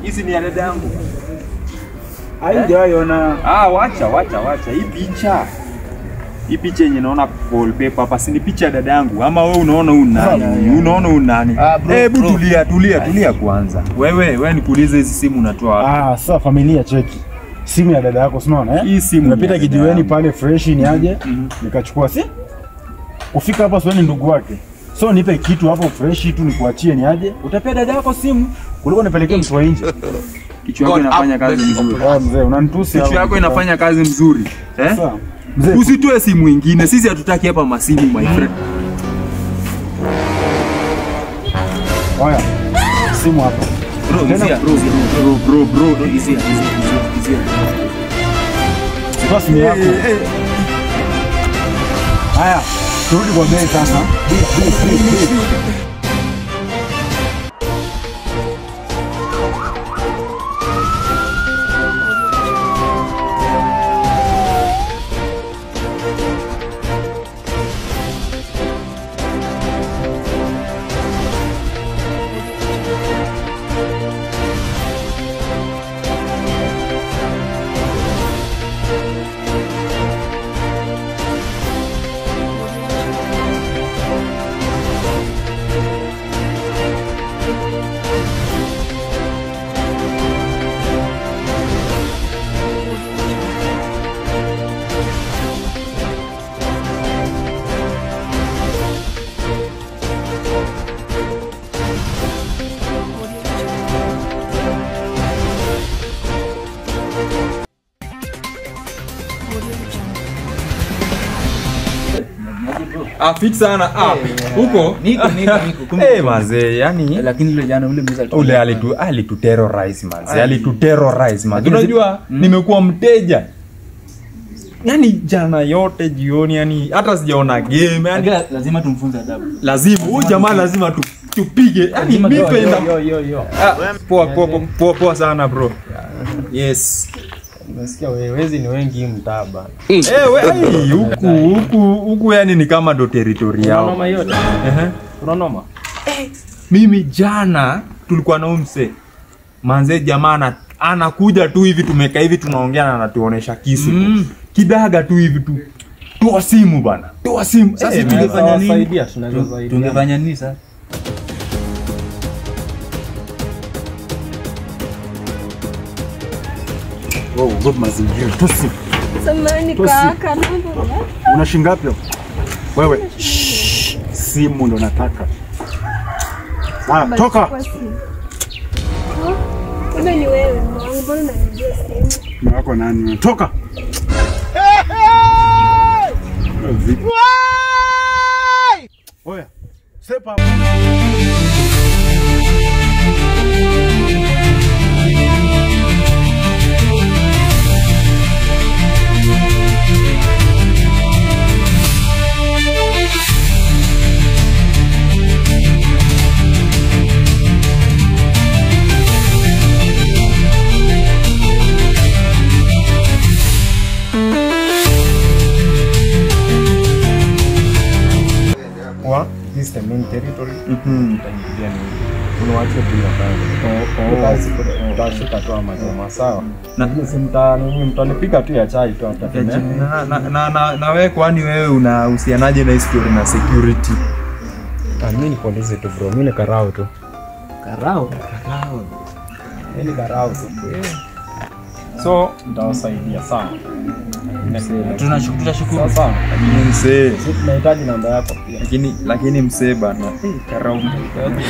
Hizi ni ya dada yangu. Haijaona. Wacha. Hii picha yenye naona wallpaper hapa si ni picha ya dada yangu ama wewe unaona nani? Unaona nani? Hebu tulia kwanza. Wewe nikuulize hizi simu unatoa wapi? Sasa familia cheki. Simu ya dada yako unaona Hii simu unapita kijiweni pale fresh ni aje? Nikachukua kufika hapa sio ndugu wake. So nipe kitu hapo fresh tu nikuachie ni aje? Utapea dada yako simu kuliko nipelekee mtu wa nje. Kichwa yako inafanya kazi nzuri. Mzee unanitusi hapo. Kichwa yako inafanya kazi nzuri. Usitoe simu nyingine. Sisi hatutaki hapa masimu my friend. Haya. Simu hapa. Bro, easy. Sasa simu yako. Haya, turudi kwa bei sasa. Fit sana huko niko manze yani lakini yule jana ule alitu terrorize manze unajua nimekuwa mteja yani jana yote jioni yani hata sijaona game yani lazima tumfunze adabu huyu jamaa lazima tupige yani mipenda poa sana bro yes Nasikia wezi ni wengi mtaa bana. Huku yani ni kama do territory yao. Unaona yote? Unaona? Mimi jana tulikuwa na umse. Manze jamaa anakuja tu hivi tumekaa hivi tunaongea na anatuonesha kisu. Kidaga tu hivi tu. Toa simu bana. Toa simu. Sasa tungefanya nini? Tungefanya nini sasa? Good mazingira. Tusi. Samahani kaka. Una shilingi ngapi hapo? Wewe. Simu ndo nataka. Toka. Wewe ni wewe, mbona unanijua simu? Wako nani? Toka. Oya. Sepa. This is the main territory. Unawacha bila kazi. Utashika tu ama sawa. Na mtanipiga tu ya chai tu atatemea. Na wewe kwani wewe unahusianaje na history na security? Mimi ni polisi tu bro, mimi ni karao tu. Karao. Mimi ni karao tu. So nitawasaidia sana. Tunashukuru sana. Msee. Sisi tunahitaji namba yako pia. Lakini msee bana. Karau.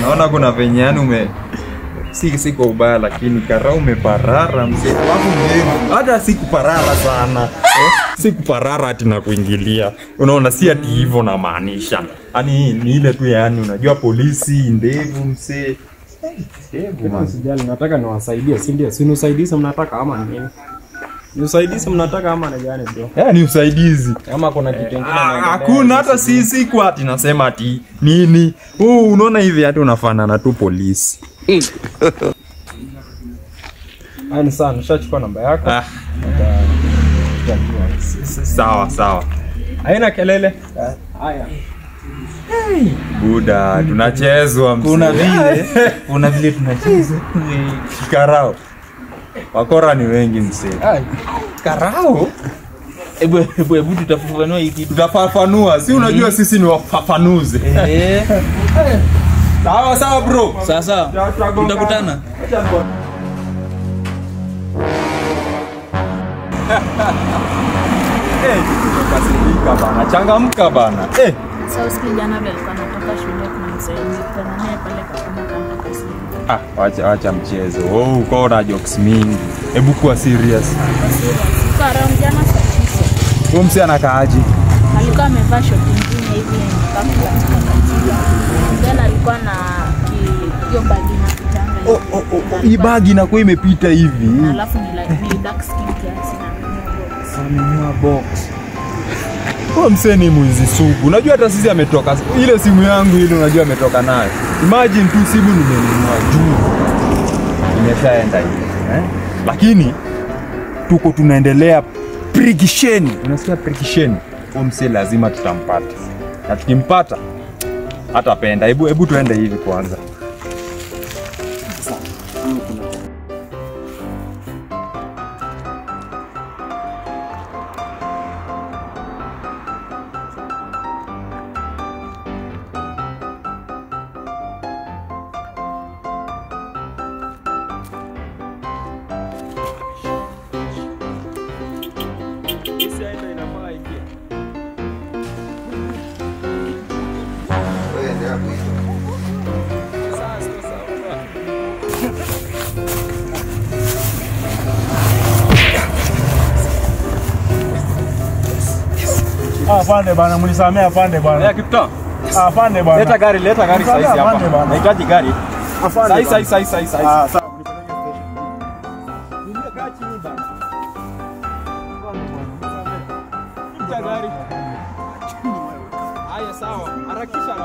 Naona kuna venye yani si kwa ubaya lakini karau umeparara msee. Hata sikuparara sana. Sikuparara ati na kuingilia. Unaona si ati hivyo na maanisha. Yaani ni ile tu yani unajua polisi ndevu msee. Usijali nataka niwasaidie, si ndio? Si niusaidie mnataka ama nini? Niusaidie mnataka ama na gani bro? Ni usaidizi. Kama kuna kitu kingine hakuna hata sisi kwa ati nasema ati nini. Unaona hivi hata unafanana tu polisi. Ani sana, nishachukua namba yako. Sawa. Haina kelele. Haya. Buda, tunachezwa mzee. Kuna vile tunacheza. Karao. Wakora ni wengi mzee. Karao? Hebu tutafafanua hiki. Tutafafanua. Si unajua sisi ni wafafanuzi. Sawa bro. Sasa tutakutana. Kasirika bana. Changamka bana. Sasa usikie jana vile alikuwa anatoka shule kuna mzee mkutana naye pale kama kanda kasi. Wacha mchezo. Uko na jokes mingi. Hebu kuwa serious. Kwa round jana saa 9. Huyo msi anakaaje? Alikuwa amevaa short nyingine hivi yenye kapula katika. Then alikuwa na hiyo bagi na kitanga. Hii bagi inakuwa imepita hivi. Na alafu ni dark skin kiasi na amenunua box. Kwa msee ni mwizi sugu. Unajua hata sisi ametoka ile simu yangu ile unajua ametoka nayo. Imagine tu simu nimenunua juu. Imeshaenda hivi, Lakini tuko tunaendelea prikisheni. Unasikia prikisheni? Kwa msee lazima tutampata. Na tukimpata hatapenda. Hebu tuende hivi kwanza. Afande bana, mnisamea afande bana. Kipto. Afande bana. Leta gari saizi hapa. Nahitaji gari. Afande. Sai. Sawa, mnipeleke station. Nimekaa chini bana. Gari. Haya sawa. Harakisha.